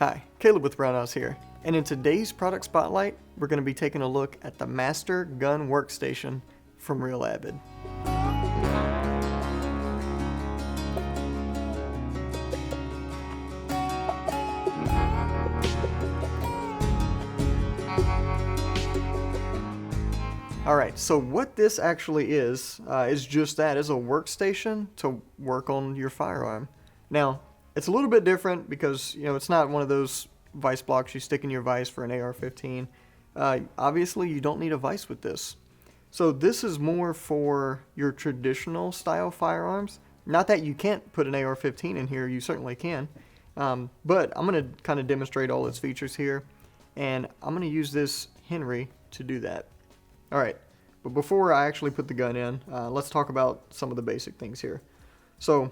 Hi, Caleb with Brownells here, and in today's product spotlight, we're going to be taking a look at the Master Gun Workstation from Real Avid. Alright, so what this actually is just that, is a workstation to work on your firearm. Now, it's a little bit different because, it's not one of those vise blocks you stick in your vise for an AR-15. Obviously, you don't need a vise with this. So this is more for your traditional style firearms. Not that you can't put an AR-15 in here, you certainly can. But I'm going to kind of demonstrate all its features here, and I'm going to use this Henry to do that. Alright, but before I actually put the gun in, let's talk about some of the basic things here. So,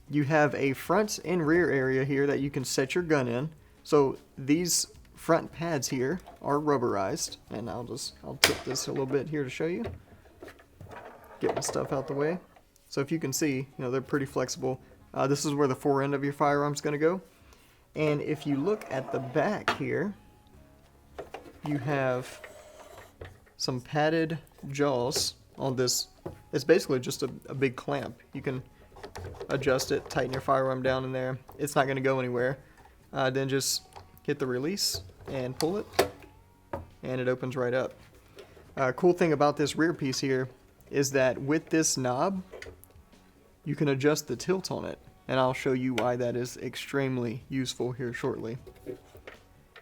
you have a front and rear area here that you can set your gun in. So, these front pads here are rubberized, and I'll tip this a little bit here to show you. Get my stuff out the way. So if you can see, they're pretty flexible. This is where the fore end of your firearm's going to go. And if you look at the back here, you have some padded jaws on this. It's basically just a big clamp. You can adjust it, tighten your firearm down in there. It's not going to go anywhere. Then just hit the release and pull it, and it opens right up. Cool thing about this rear piece here is that with this knob, you can adjust the tilt on it, and I'll show you why that is extremely useful here shortly.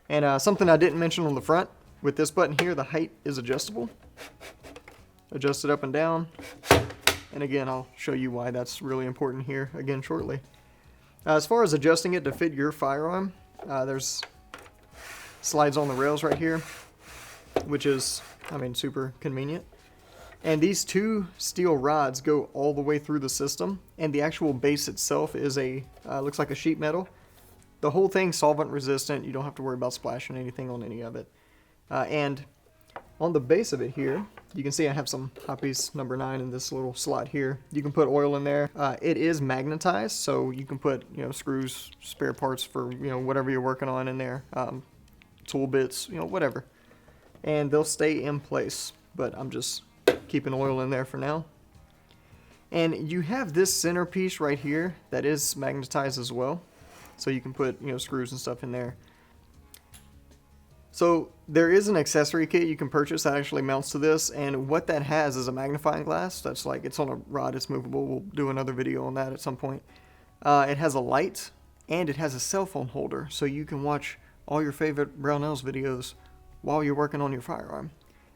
And something I didn't mention on the front, with this button here, the height is adjustable. Adjust it up and down. And again, I'll show you why that's really important here again shortly. As far as adjusting it to fit your firearm, there's slides on the rails right here, which is, super convenient. And these two steel rods go all the way through the system, and the actual base itself is looks like a sheet metal. The whole thing's solvent resistant. You don't have to worry about splashing anything on any of it. And on the base of it here, you can see I have some hot piece number 9 in this little slot here. You can put oil in there. It is magnetized, so you can put screws, spare parts for whatever you're working on in there, tool bits, whatever, and they'll stay in place. But I'm just keeping oil in there for now. And you have this centerpiece right here that is magnetized as well, so you can put screws and stuff in there. So there is an accessory kit you can purchase that actually mounts to this, and what that has is a magnifying glass. That's like, it's on a rod, it's movable. We'll do another video on that at some point. It has a light, and it has a cell phone holder, so you can watch all your favorite Brownells videos while you're working on your firearm,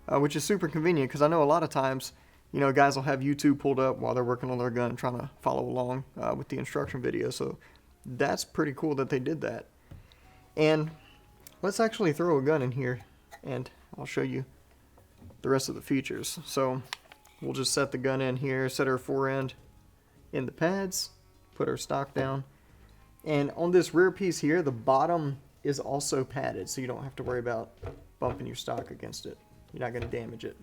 which is super convenient, because I know a lot of times, guys will have YouTube pulled up while they're working on their gun and trying to follow along with the instruction video, so that's pretty cool that they did that. And let's actually throw a gun in here, and I'll show you the rest of the features. So we'll just set the gun in here, set our fore end in the pads, put our stock down, and on this rear piece here, the bottom is also padded, so you don't have to worry about bumping your stock against it. You're not going to damage it.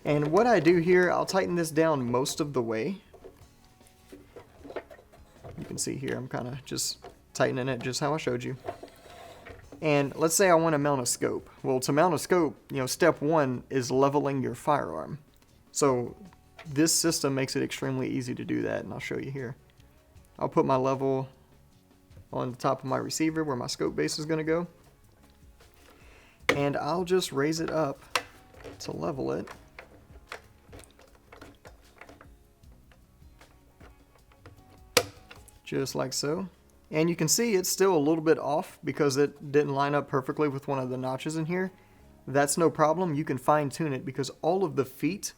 And what I do here, I'll tighten this down most of the way. You can see here, I'm kind of just tightening it just how I showed you. And let's say I want to mount a scope. Well, to mount a scope, step 1 is leveling your firearm. So this system makes it extremely easy to do that, and I'll show you here. I'll put my level on the top of my receiver where my scope base is going to go. And I'll just raise it up to level it. Just like so. And you can see it's still a little bit off because it didn't line up perfectly with one of the notches in here. That's no problem. You can fine tune it because all of the feet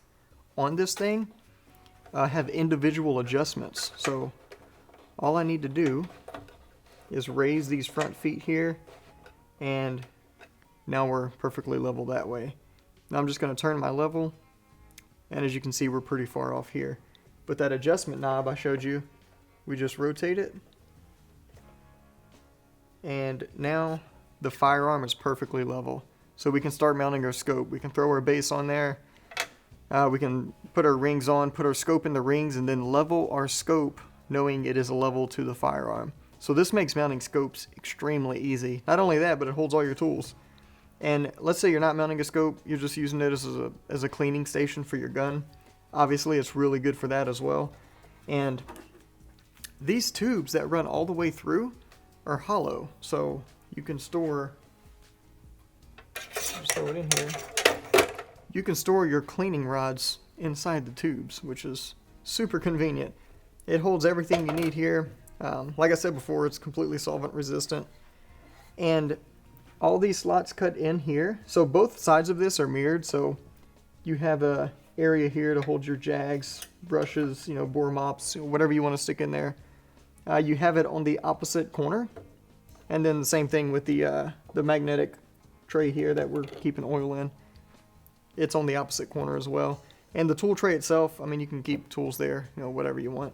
on this thing have individual adjustments. So all I need to do is raise these front feet here, and now we're perfectly level that way. Now I'm just going to turn my level, and as you can see, we're pretty far off here. But that adjustment knob I showed you, we just rotate it, and now the firearm is perfectly level. So we can start mounting our scope. We can throw our base on there. We can put our rings on, put our scope in the rings, and then level our scope knowing it is level to the firearm. So this makes mounting scopes extremely easy. Not only that, but it holds all your tools. And let's say you're not mounting a scope, you're just using it as a cleaning station for your gun. Obviously, it's really good for that as well. And these tubes that run all the way through are hollow, so you can store, just throw it in here. You can store your cleaning rods inside the tubes, which is super convenient. It holds everything you need here. Like I said before, it's completely solvent resistant. And all these slots cut in here, so both sides of this are mirrored, so you have a area here to hold your jags, brushes, you know, bore mops, whatever you want to stick in there. You have it on the opposite corner, and then the same thing with the magnetic tray here that we're keeping oil in. It's on the opposite corner as well. And the tool tray itself, I mean, you can keep tools there, you know, whatever you want.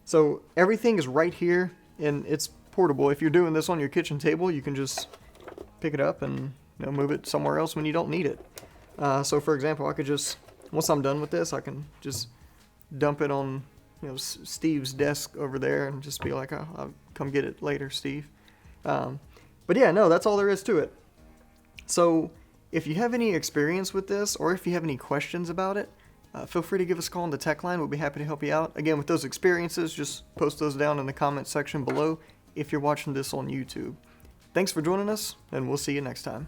So everything is right here, and it's portable. If you're doing this on your kitchen table, you can just pick it up and, you know, move it somewhere else when you don't need it. So for example, I could just, once I'm done with this, I can just dump it on, you know, Steve's desk over there and just be like, oh, I'll come get it later, Steve. But yeah, no, that's all there is to it. So if you have any experience with this, or if you have any questions about it, feel free to give us a call on the tech line. We'll be happy to help you out. Again, with those experiences, just post those down in the comment section below if you're watching this on YouTube. Thanks for joining us, and we'll see you next time.